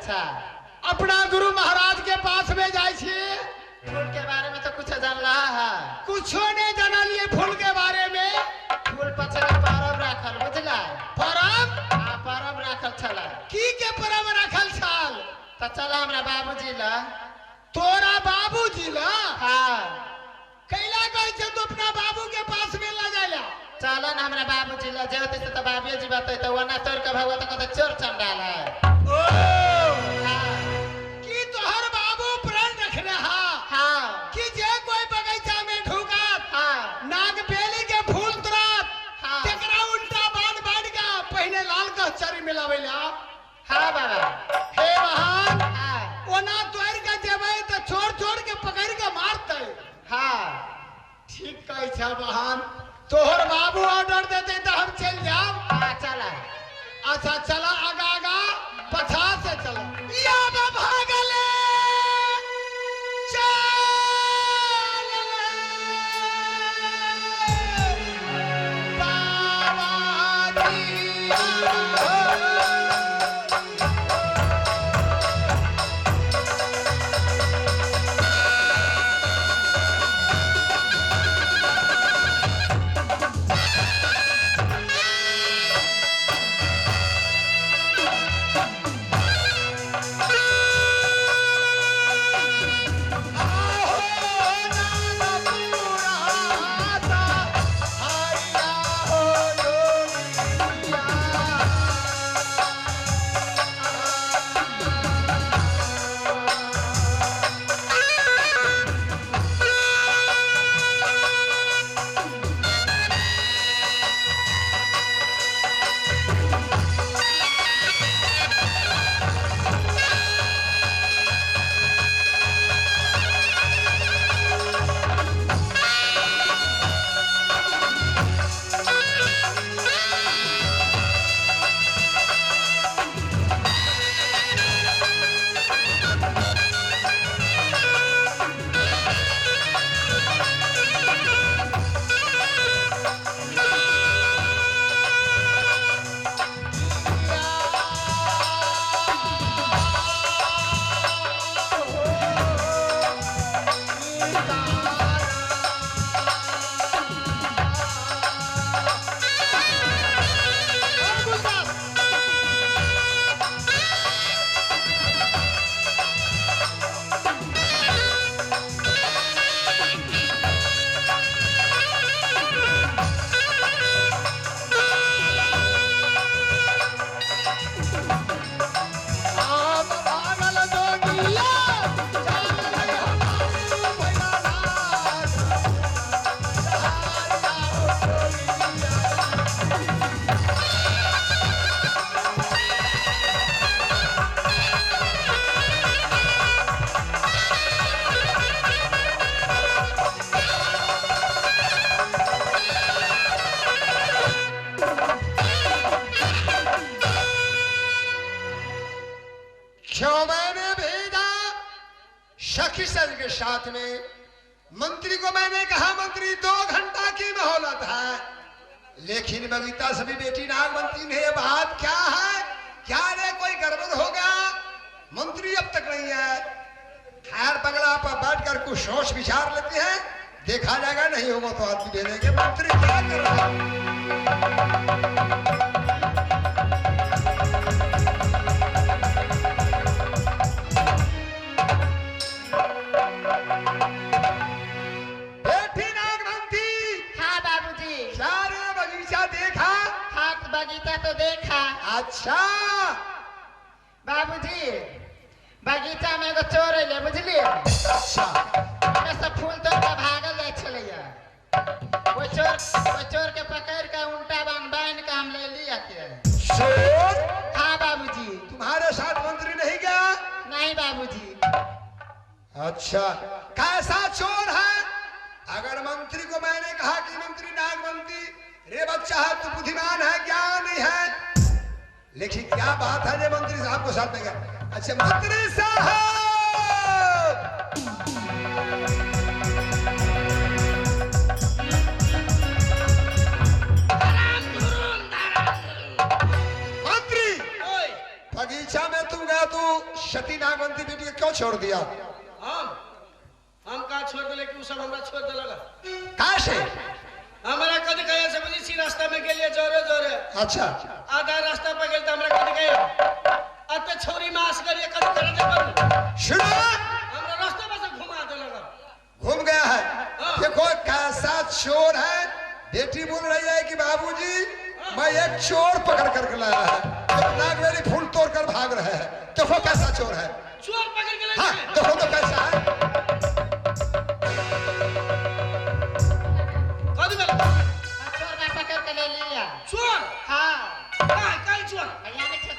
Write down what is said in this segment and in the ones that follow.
अच्छा अपना गुरु महाराज के पास में जाए छिए। फूल के बारे में तो कुछ जान रहा है। कुछो नहीं जानलिए फूल के बारे में। फूल पछले परब राखल बुझला। परब? हाँ परब राखल छला। की के परब रखल छल? तो चला हमरा बाबूजी ला। तोरा बाबूजी ला? हाँ कैला गए छे तो अपना बाबू के पास में ला जाएला। चला ना हमरा बाबूजी ला जेते से तो बाबियो जी बात तो वना तोड़ के भगवत कहते चोर चंडाल है। ओ हाँ की तोहर बाबू प्रण रखले हा? हाँ कि जे कोई बगीचा में ढुकत हाँ नाग बेली के फूल तुरत हाँ तेकरा उल्टा बांध बांध के पहले लाल का चरी मिलावेला। हाँ बाबा हे महान, हाँ ओना तोड़ के देबै तो छोड़ छोड़ के पकड़ के मारते। हाँ ठीक कहे छ महान। तोहर बाबू ऑर्डर देते तो हम चल जाओ। हाँ चला। अच्छा चला आगा आगा पछा से चला। या भागले चल बाबा सखीसर के साथ में। मंत्री को मैंने कहा मंत्री 2 घंटा की मोहलत है, लेकिन बबीता सभी बेटी नाग मंत्री ने ये बात क्या है? क्या रे कोई गड़बड़ हो गया? मंत्री अब तक नहीं है। खैर बगला पर बैठकर कुछ सोच विचार लेते हैं, देखा जाएगा, नहीं होगा तो आदमी दे देंगे। मंत्री क्या कर रहा है? बगीचा तो देखा। अच्छा बाबूजी बगीचा में एगो चोर अइले बुझलिए। अच्छा ओमे से फूल तोड़ के भागल जाय छलैया। वो चोर के पकड़ के उल्टा बांध के हम ले लिया के। चोर? हाँ बाबूजी। तुम्हारे साथ मंत्री नहीं गया? नहीं बाबूजी। अच्छा कैसा चोर है? अगर मंत्री को मैंने कहा कि मंत्री नाग मंत्री रे बच्चा है, तू बुद्धिमान है, ज्ञान नहीं है, लेकिन क्या बात है जे मंत्री साहब को साथ में गया। अच्छा मंत्री साहब मंत्री बगीचा में तू गया, तू छोड़ दिया? हम कहा छोड़ दिले कि उ सब हमरा छोड़ दे लगा? कैसे? हमरा कद गए से बुझी सी रास्ता में गेलिए जोरे जोरे। अच्छा आधा रास्ता पर गेल त हमरा कद गए अते छोरी मास करिए कद करे दे करू सुनो, हमरा रास्ते में से घुमा दे लगा। घूम गया है। देखो कैसा चोर है। बेटी बोल रही है कि बाबूजी मैं एक चोर पकड़ करके लाया है, नागवेली फूल तोड़ कर भाग रहे हैं। देखो कैसा चोर है। चोर पकड़ के ले हाँ देखो तो कैसा है। कद में चोर का पकड़ के ले लिया। चोर? हाँ कहाँ चोर? भैया ने छत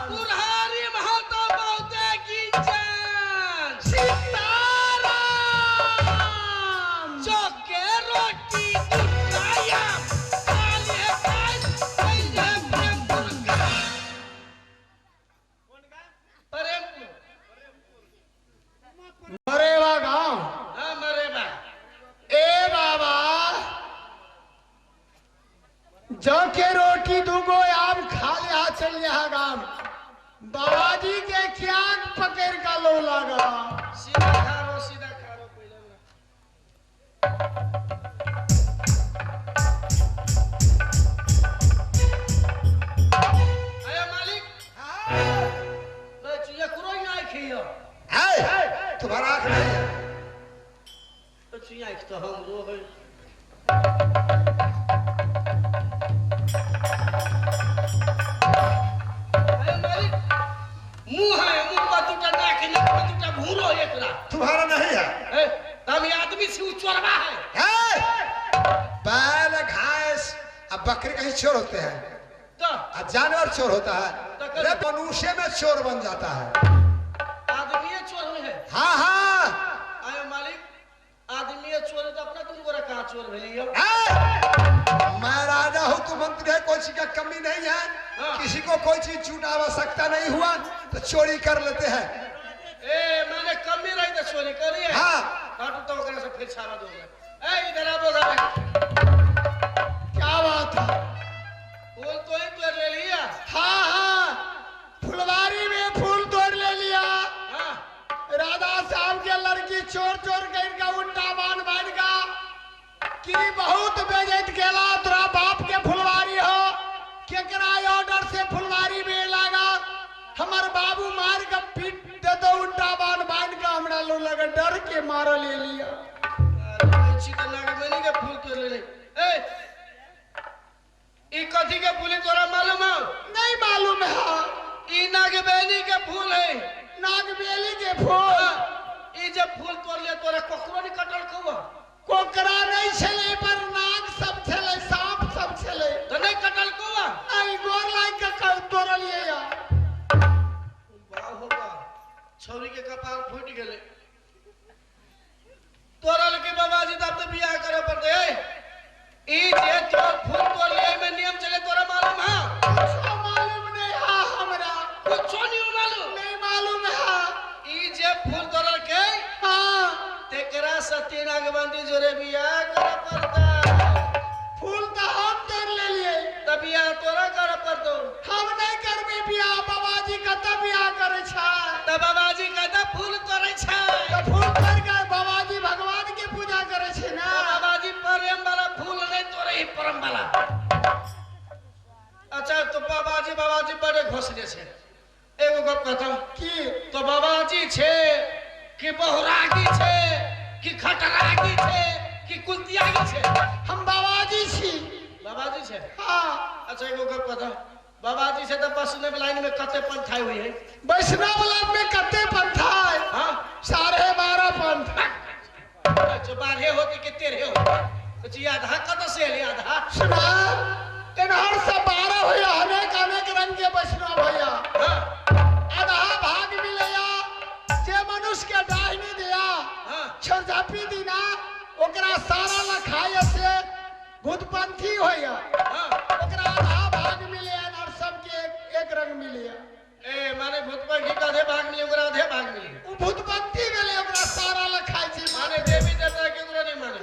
पुरहारी महतो बहुते की जान चौके रोटी दुधाया काले काल पहले प्रेमपुर का प्रेमपुर मरेवा गांव। हाँ मरेबा। ए बाबा जौ के रोटी दूगो आम खा लिया चल यहाँ गांव। बाबाजी के क्या पकड़ का लो लगा। सीधा खारो पहले आया मालिक। ये कुरोई ना खियो है तुम्हारा आंख नहीं है। तो चिया तो हम रो है आया मालिक। मुंह है मुंह का टूटा नाक है नाक का टूटा भूरो एकरा। तुम्हारा नहीं है। ए हम ये आदमी से चोरवा है। बैल घास अब बकरी कहीं चोर होते हैं तो जानवर चोर होता है। अरे मनुष्य में चोर बन जाता है। आदमी चोर में है। हाँ हाँ आया मालिक आदमी चोर है तो अपना तुम गोरा कहाँ चोर भेलियो? मैं राजा हूँ तू मंत्री है, कोई चीज का कमी नहीं है। किसी को कोई चीज छूट आवश्यकता नहीं हुआ तो चोरी कर लेते हैं। ए मैंने कमी रही तो चोरी करी है। हाँ काटू तो ओकरा से फिर छावा दूंगा। ए इधर आओ गा। क्या बात है? फूल तो ही तोड़ ले लिया। हाँ हाँ फुलवारी में फूल तोड़ ले लिया। हाँ राधा साहब के लड़की चोर चोर के इनका उल्टा बान बांध का कि बहुत बेइज्जत केला। तोरा बाप के फुलवारी हो केकरा ऑर्डर से फुलवारी में लगा। हमार बाबू मार के पीट दे तो उल्टा बान बांध का हमरा लो लगा डर के मारो ले लिया। अच्छी तो नागमणि के फूल तोड़ ले। ए ई कथी के फूल तोरा मालूम है? नहीं मालूम है। ई नागमणि के फूल है। नागबेली के फूल। ई जब फूल तोड़ ले तोरा कोकरो नहीं कटल कौवा? कोकरा नहीं छले पर नाग सब छले सांप सब छले। तो नहीं कटल कौवा? नहीं गोर लाइक का तोड़ लिए या। वाह होगा छौरी के कपाल फूट गेले। तोरल के बाबाजी तब तो बियाह करे पड़ते है। ई जे तोर फूल तोड़ ले में नियम चले तोरा मालूम है? कुछ मालूम नहीं है हमरा। कुछ नहीं मालूम। नहीं मालूम है। ई जे फूल तोड़ल के हाँ तेकरा सती नागबंदी जोरे बियाह करे पड़ता। फूल तो हम तोड़ ले लिए। तब बियाह तोरा करे पड़तो। हम नहीं करबे बियाह। बाबाजी कत बियाह करे छै। तब बाबाजी कहता फूल तोड़े छै। तो फूल तोड़ के बाबाजी भगवान के पूजा करे छै ना। बाबाजी प्रेम वाला फूल नहीं तोड़े ही परम वाला। अच्छा तो बाबाजी बड़े घोसले छे। एगो गप कहता की तो बाबाजी छे कि बहुरागी छे कि खटरागी छे कि कुंतियागी छे? हम बाबाजी छी। बाबाजी छे। हाँ अच्छा एगो गप कहता बाबाजी से तो बस में लाइन में कते पंथाई हुई है? वैष्णव लाभ में कते पंथ है? हाँ 12.5 पंथ। अच्छा 12 होती कि 13 होती? तो जी आधा कत से ले आधा? सुना इनहर से 12 हुआ। अनेक रंग के वैष्णव भैया। आधा भाग मिलया जे मनुष्य के दाहिनी दिया छरझापी दिना ओकरा सारा लखाय से भूतपंथी होया। ओकरा आधा भाग मिले और सबके एक रंग मिले। ए माने भूतपंथी का आधे भाग मिले ओकरा आधे भाग मिले। वो भूतपंथी मिले ओकरा सारा लखाय से। माने देवी देवता के ओकरा नहीं माने।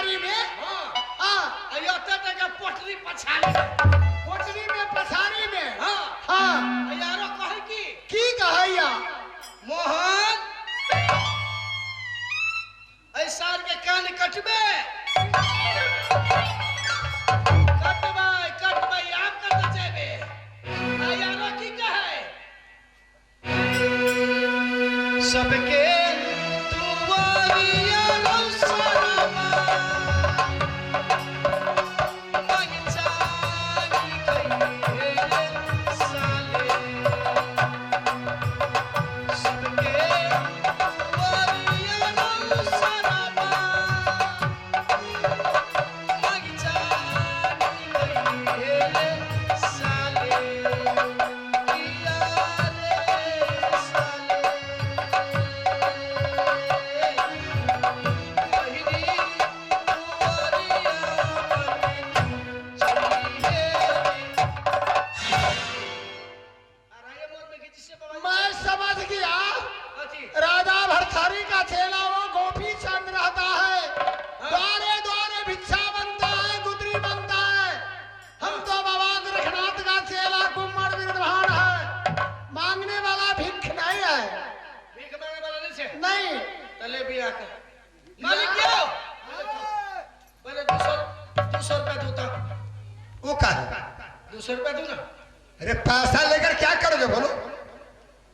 पछारी में हाँ हाँ अयोते टका पोटली पछाड़ी कोठरी में पछारी में हाँ हाँ यारो कहे की कहैया मोहन ऐसा के कान कटबे कटबे आप कत जेबे यारो की कहे सबके मैं समझ गया राजा भरथरी का चेला वो गोपी चंद रहता है द्वारे द्वारे भिक्षा बनता है गुदरी बनता है हम तो बाबा गोरखनाथ का चेला कुम्मड़ विद्वान है मांगने वाला भिख नहीं है भीख मांगने वाला नहीं से नहीं तले भी आकर मालिक क्यों पहले 200 रुपया दूता वो का है 200 रुपया दूं ना अरे पैसा लेकर क्या करोगे बोलो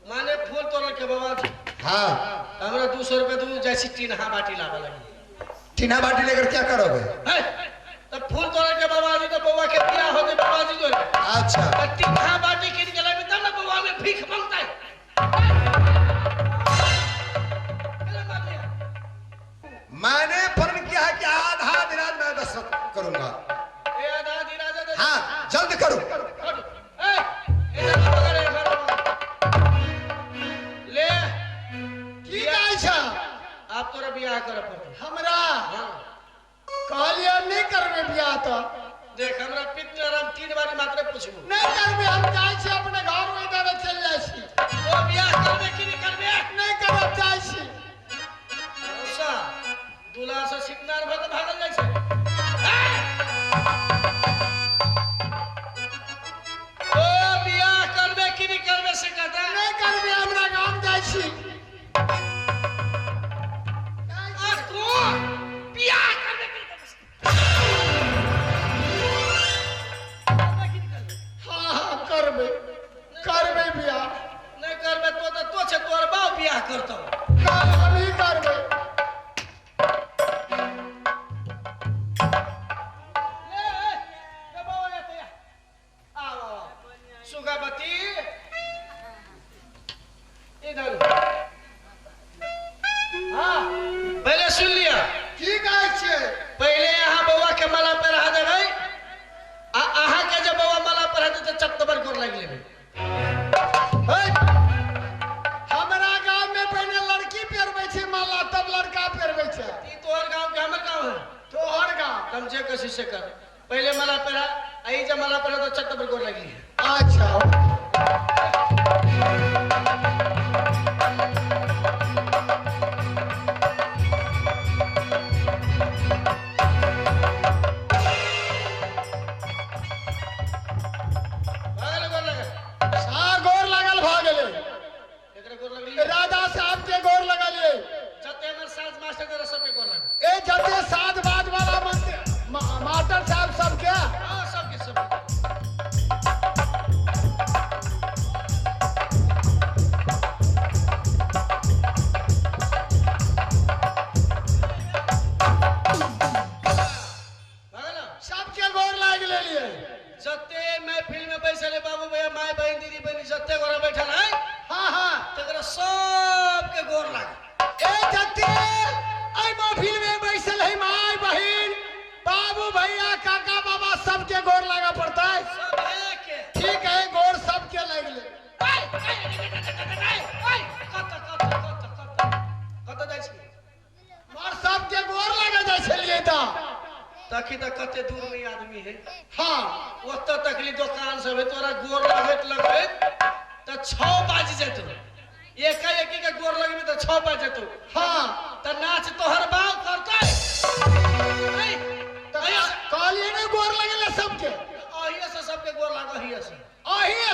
माने फूल तोड़ के बाबा हाँ हमरा 200 रुपया दूं जैसी टीनहा बाटी लावा लगी टीना बाटी लेकर क्या करोगे है तब फूल तोड़ के बाबा जी तो बाबा के बियाह हो गए बाबा जी जो अच्छा तब टीनहा बाटी किन के लगे तब ना बाबा में भीख मांगता है अरे मार लिया मैंने प्रण किया है कि आधा दिराज मैं दशरथ करूंगा ए आधा धीराजा दे हाँ जल्द करो ए इधर पकड़ ले की कहै छ आप तोरा बियाह कर पड़ते हमरा हां कहलिए नहीं करबे बियाह तो देख हमरा पितृ राम 3 बार मात्र पूछबो नहीं करबे हम जाय छी अपने घर में इधर चल जाय छी तो बियाह करबे कि नहीं करबे नहीं करब जाय छी औसा दूल्हा से सिकनार भग भागल जाय छै ओ बियाह करबे कि नहीं करबे से कहता नहीं करबे हमरा गांव जाय छी आ को बियाह करबे कि नहीं करबे हाँ हाँ करबे करबे बियाह नहीं करबे तो छे तोर बाप बियाह करतो कल हम ही करबे ले बाबा ये पे आओ सुगावती इधर हाँ पहले सुन लिया की कहै छियै पहले यहाँ बउआ के माला पे रहा देबै आ अहाँ के जब बउआ माला पे रहते तो चप्तबर गोर लग लेबै हे, हमरा गांव में पहले लड़की पेरबै छै माला तब लड़का पेरबै छै ई तोहर गांव के हमर गांव है तोहर गांव कम जे कसी से कर पहले माला पे रहा आई जब माला पे रहा तो चप्तबर गोर लग लिया अच्छा भागल गोर लग सा गोर लगल भ गेलै एकरा गोर लग लिया राजा साहब के गोर लगलिए जते हमर साज मास्टर के सब के गोर लग ए जते साध बाज वाला मास्टर साहब सबके हां सब के सब भागल सबके गोर लाग लेलिए जते महफिल में बैठल है बाबू भैया माय बहन दीदी बहनी जते गोरा बैठल है हाँ हाँ तकरा सबके गोर लग ए जते आई महफिल में बैठल है माय बहिन बाबू भैया काका बाबा सबके गोर लगा पड़ता है सब एक ठीक है गोर सबके लग ले कत जाइ छी मार सबके गोर लगा जाय छलिए त तखी त कते दूर में आदमी है हाँ ओत तकली दुकान सब है तोरा गोर लगत त 6 बाज जेतो एकाएकी के गोर लगबे त 6 बाज जेतो हाँ त नाच तोहर बाप करतै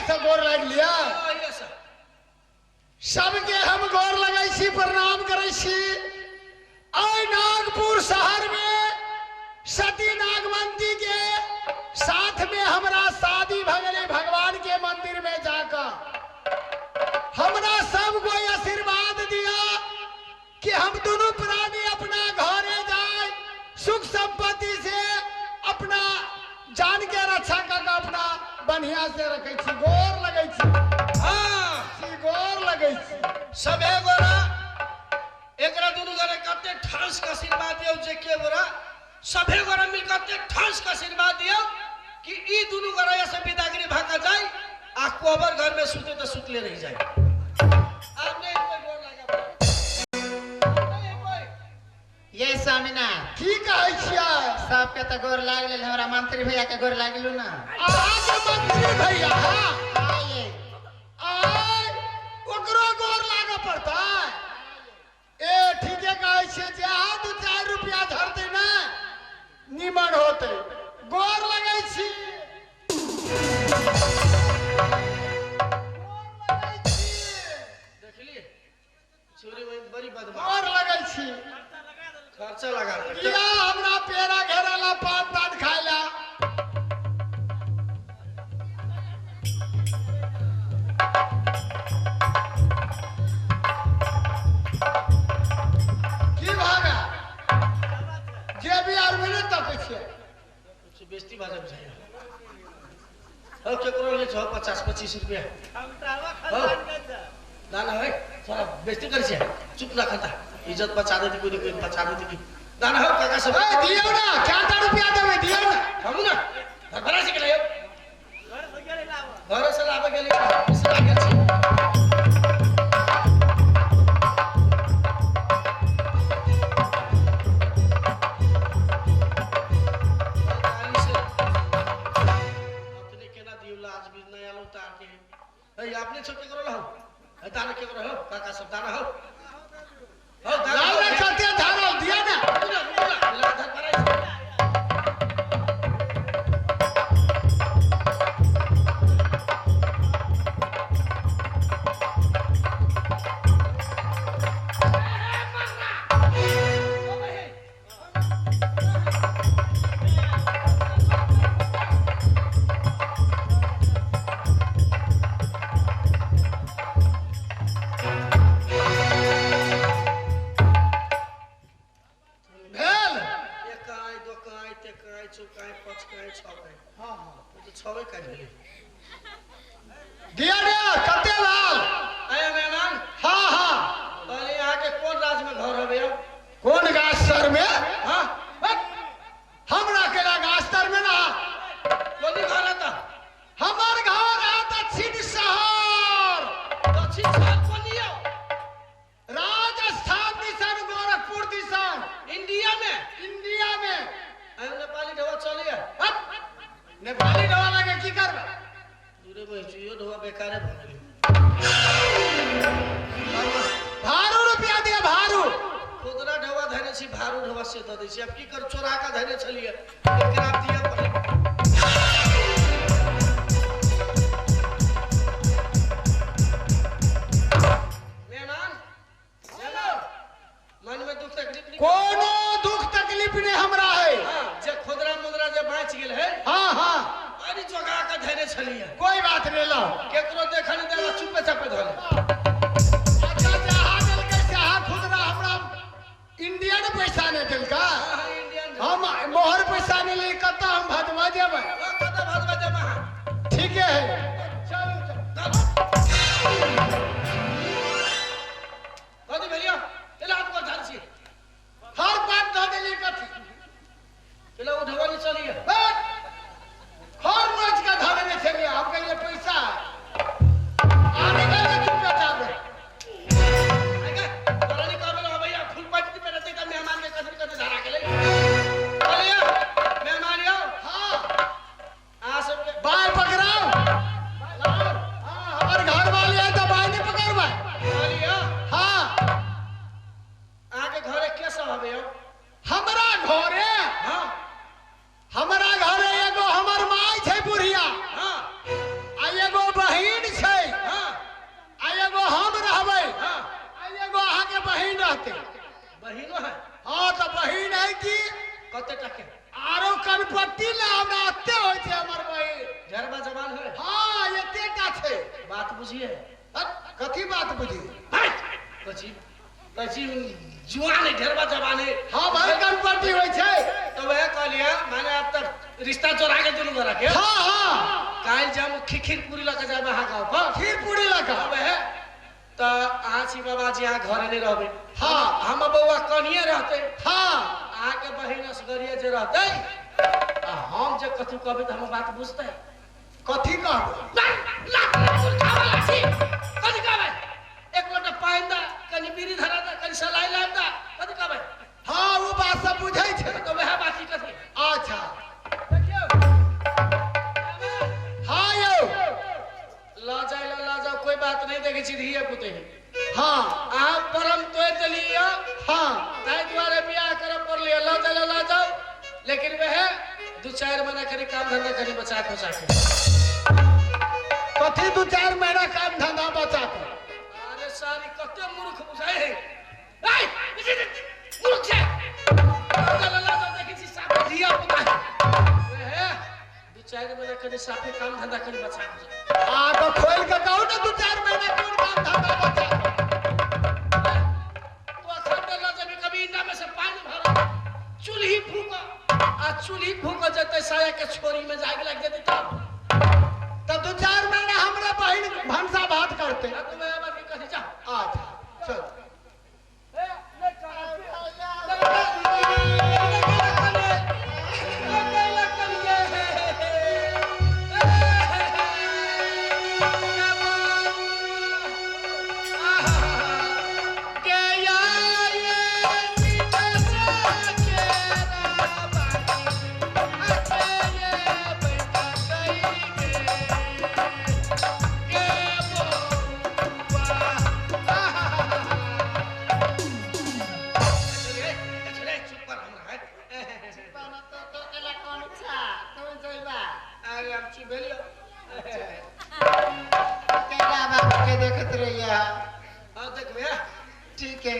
से गोर लाग लिया ये सब सबके हम गोर लगै छी प्रणाम करै छी। आइ नागपुर शहर में सती नागवंती के साथ में हमरा शादी भ गेलै भगवान के मंदिर में जाकर। हमरा सब कोई आशीर्वाद दिया कि हम दोनों प्राणी अपना घरे जाए सुख संपत्ति से अपना जान के रक्षा कर अपना बढ़िया से रखे छी। गोर लगे छी, हाँ गोर लगे छी। सबे गोरा एकरा दुनु गोरा कते ठास का आशीर्वाद दियो जे के गोरा सबे गोरा मिल कते ठास का आशीर्वाद दियो कि ई दुनु गोरा ऐसे विदागिरी भागा जाए आ कोबर घर में सुते तो सुतले रह जाए। आपने कोई गोर लगा नहीं कोई ये सामिना की कहै छियै? सबके तो गोर लाग लेल, हमरा मंत्री भैया के गोर लागलू ना। अहाँके मंत्री भैया आइए आइ ओकरो गोर लागऽ पड़तै। ए ठीके कहै छियै, जे अहाँ 2-4 रुपया धरतै ना निमन होतै। गोर लगै छी, देखली छोरी वही बड़ी बदमाश गोर लगै छी। खर्चा लगा किया हमरा पेड़ा घेराला पान तान खाइला? की भागा जे भी आर में तकै छियै कुछ बेइज्जती बाजा बुझाइए हो केकरो ले 50-25 रुपया दाना है थोड़ा बेइज्जती कर छै चुप ना खाता इज्जत बचा दे कोई कोई बचा दे की दाना हो काका सब ए दियौ ना, क्या रुपया देबै दियौ ना। हम ना घर से गेलै घर से लाबे गेलै से लागे छी अपने केना दियो लाज भी नहीं आलो तार के ए आपने छोटे करो लो दाना के करो हो काका सब दाना हो दाना लाउ ना कते धारल दिया ना। ला धर पराई भेल एकाई दोकाई तेकाई चौकाई पचकाई छकाई हां हां तो छवे काट गेली दिया ना कते लाल। आया मेहमान हाँ हाँ पहले यहाँ के कौन राज में घर हवे कौन गाछ सर में? हां हमरा केला गाछ तर में ना। कोनी घर आता हमर घर है दक्षिण शहर, दक्षिण साल कोनी हो राजस्थान दिसन, गोरखपुर दिसन, इंडिया में इंडिया में। आयो नेपाली ढवा चलिए नेपाली डवा लगे की करबे? दूरे बहिचियो ढवा बेकारे भ गेली भारू रुपया दे भारू। खुदरा ढवा धने छी भारू ढवा से द दै छी अब की कर चोरा का धने छलिए एकरा दिया पड़े मेहमान चलो मन में दुख तकलीफ नहीं कोनो दुख तकलीफ नहीं हमरा है। हां जे खुदरा मुद्रा जे बाच गेल है हाँ हाँ अरे जोगा का धने छलिए कोई बात नहीं लो। केकरो देखा नहीं देला चुपे चापे धले अच्छा जहाँ दिल के जहाँ खुदरा हमरा इंडियन पैसा नहीं दिल का, हां इंडियन हम मोहर पैसा नहीं ले कता हम भदवा देबै। कदा भदवा जमा ठीक है चलो चलो। कदी भेलियो एला हाथ पर धार छी हर बात धो देली कथी एला उठवा नहीं चलिए हर रोज का धो देने छलिए हम कहिए पैसा आर करपट्टी ला हमरा अत्ते होय छै हमर बहिन। झरबा जवान है हां एते का छै। बात बुझिए कथी बात बुझी? कची कची जुआन है झरबा जवान है। हां भाई करपट्टी होय छै। तो वह कहलिया माने अब तक रिश्ता जोड़ा के दुनु गोरा के। हां हां काल जब खिखिर पूरी लगा जाबे हा गांव पर खीर पूरी लगा वह तो आची बाबा जी यहाँ घरे नहीं रहबे। हाँ हम बउआ कनिए रहते। हां आके बहिन असगरिया जे रहते आ हम जे कथु कहबे त हम बात बुझते। कथी कहबो? कथी कहबे? एक लोटा पाइन दा कनी बीड़ी धरा दा कनी सलाई लाम दा कथी कहबे? हां वो बात सब बुझै छै। तो वह बात कथी? अच्छा देखियो हां यौ ला जाओ कोई बात नहीं देखे छी धिए पुते। हां आप परम तोय चलियो हां ताई द्वारे बियाह करे पड़ लियो ला जाओ लेकिन वह 2-4 महीना करी काम धंधा करी बचा खोचा के। कथी 2-4 महीना काम धंधा बचा के? अरे सारी कते मूर्ख बुझाए है। मूर्ख छे ला जाओ देखी छी साफ धिया पुता है। वह 2-4 महीना करी साफे काम धंधा करी बचा खोचा। आ तो खोल के कहू ना 2-4 महीना कोन काम धंधा बचा के? तो अखंड ला जब कभी इंदा में से पानी भरा चूल्ही फूका आ चूल्ही फूक जते साया के छोरी में जाग लग जते तब 2-4 महीना हमरा बहिन भंसा भात करते। तो मैं बात कथी जा अच्छा चल ठीक है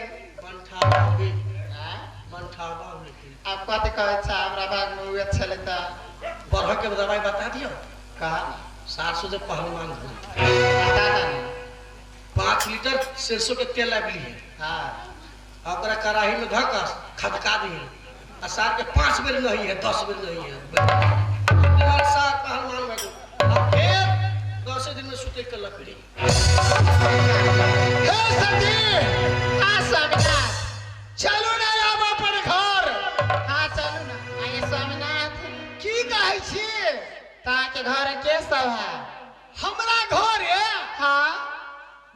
आप कथी कहै छ? हमरा भाग में हुए छले त बरह के दवाई बता दियो। कहा 700 से पहलवान घूम बता ना 5 लीटर सरसों के तेल लगली है। हां ओकरा कढ़ाई में धकस खदका दी आ सार के 5 बेर नहीं है 10 बेर नहीं है बार सार पहलवान में अब फिर 10 दिन में सुते के लकड़ी। हे सती आ सबना चलू ना आब अपन घर। हाँ चलू ना आइए स्वामीनाथ। की कहै छी? ताके घर के सब है? हमरा घर हाँ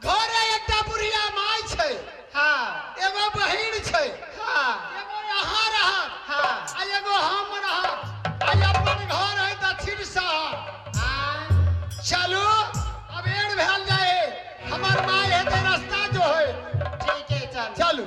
घर एकटा बुढ़िया माय छै। हाँ एगो बहिन छै। हाँ एगो यहाँ रहत हाँ आ एगो हम रहत आ अपन घर है दक्षिण शहर। चलू अबेर भेल जाए हमर माय हेते रास्ता जो है। ठीक है चलू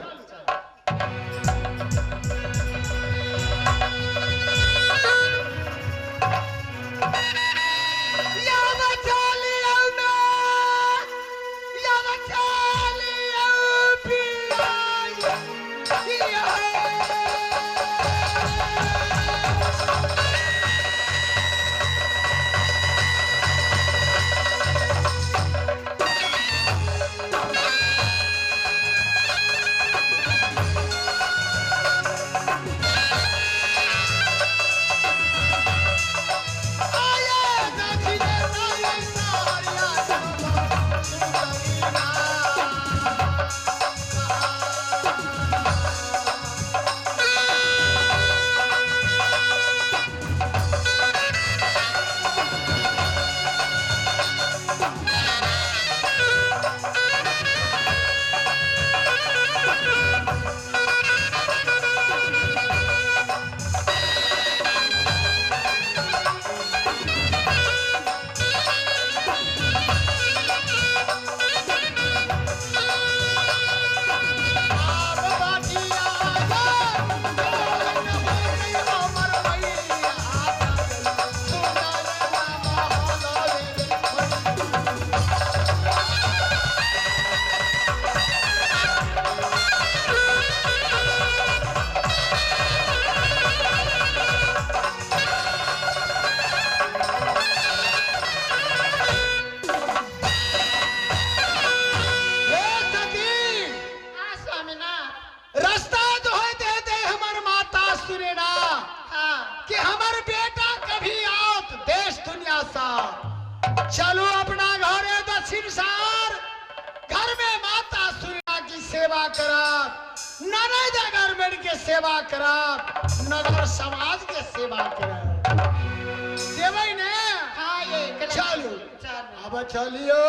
कि हमारे बेटा कभी आओ देश दुनिया सा चलो अपना घर है दक्षिण सार घर में माता सूर्या की सेवा करा ननद अगर मेरी के सेवा करा नगर समाज के सेवा करा देवई ने हाँ ये चलो चलो अब चलियो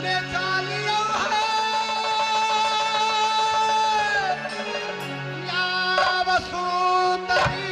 ने चलियो या वसुंधरी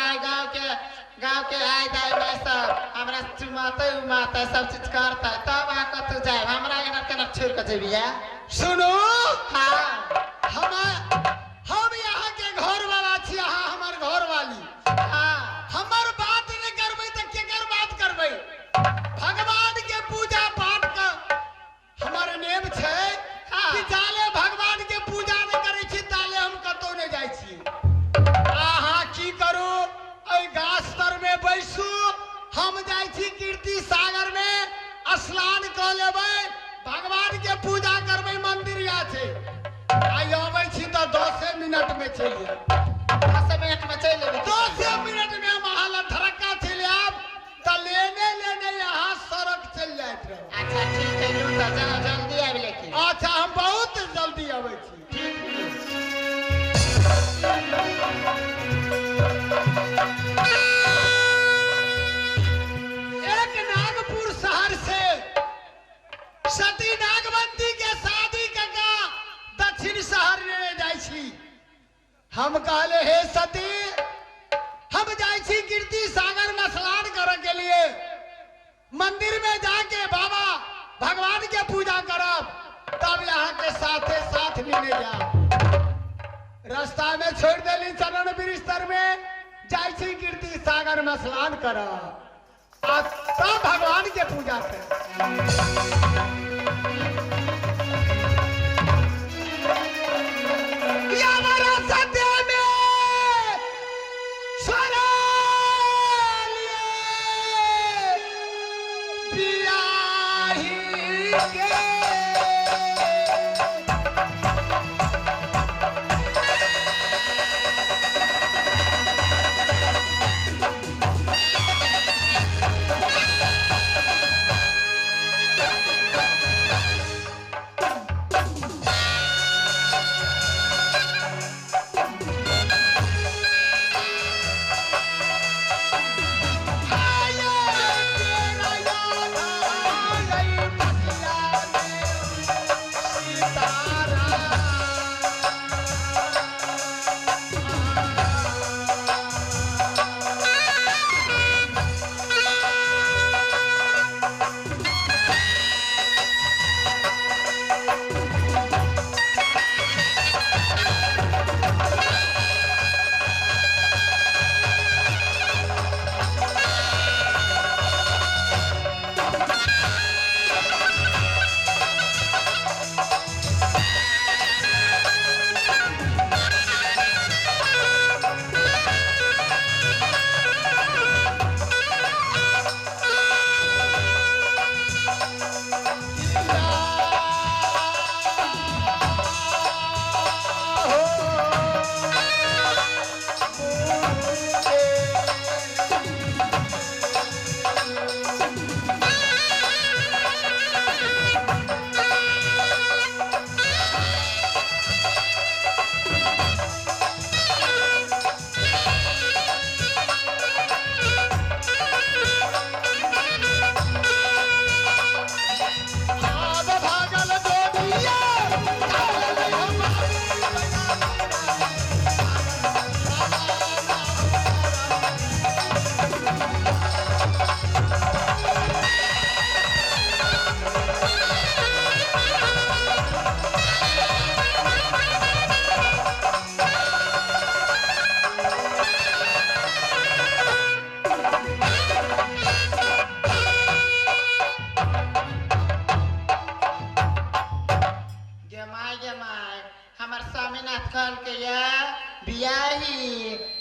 गांव के आय जाए में सब हमरा चुमाते उमाते सब चीज करता तब आ कतु जाए हमरा एना केना छोड़ के जेबिया सुनो हां हम यहाँ के घर वाला छी अहाँ हमर घर वाली हां हमर बात नहीं करबै त केकर बात करबै भगवान के पूजा पाठ का हमर नेम छै कि जाले भगवान के पूजा नहीं करै छी ताले हम कतौ नहीं जाय छी अहाँ की करू ए गाछ तर में बैसू हम जाय छी कीर्ति सागर में स्नान क लेबै भगवान के पूजा करबै मंदिर या छै आई आबै छी त 10 मिनट में चलि जाब 10 मिनट में चल लेबे 10 मिनट में महल धड़का चलि आब त लेने यहाँ सड़क चल जाइत रह अच्छा ठीक है लूटा जना जल्दी आबि लेकिन अच्छा हम बहुत जल्दी आबै छी एक नागपुर शहर से सती नागवंती के हम कहले हे सती हम जाई छी कीर्ति सागर में स्नान करे के लिए मंदिर में जाके बाबा भगवान के पूजा करब तब यहाँ के साथे साथ मिले जाओ। रास्ता में छोड़ देली चरण बिस्तर में जाई छी कीर्ति सागर में स्नान करब आ तब भगवान के पूजा कर।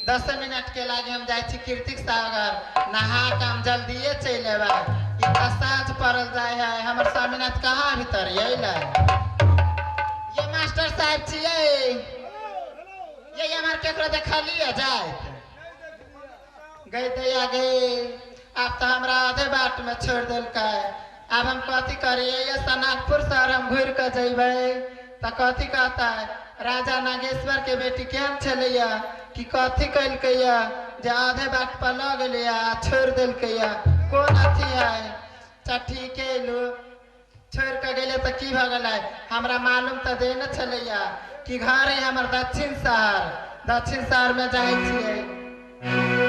दस मिनट के लागे हम जाए छी कीर्ति सागर नहा के हम जल्दिए चले इतना साँझ पड़ल जाए है हमर स्वामीनाथ कहाँ भीतर ये मास्टर साहब छिए ये हमार केकरो देखलिए जाए गई दैया गई अब तो हमरा आधे बाट में छोड़ दिलका अब हम कथी करिए ये सनाकपुर शहर हम घूर के जेबे तो कथी कहता है राजा नागेश्वर के बेटी केहन छलैया कि कथी कलकै जे आधे बाट पर ल गेलै छोड़ दिलकै कौन अथी है अच्छा ठीक है लो छोड़ के गेले तो की भ गेलै हमरा मालूम तो देने छलैया कि घर है हमर दक्षिण शहर में जाए छियै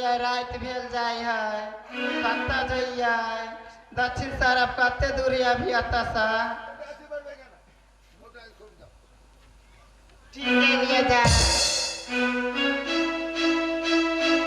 जइया रात भेल जाय है कत्ता जइया दक्षिण तरफ कत्ते दूरी अभी अत्ता सा ठीक है लिए जा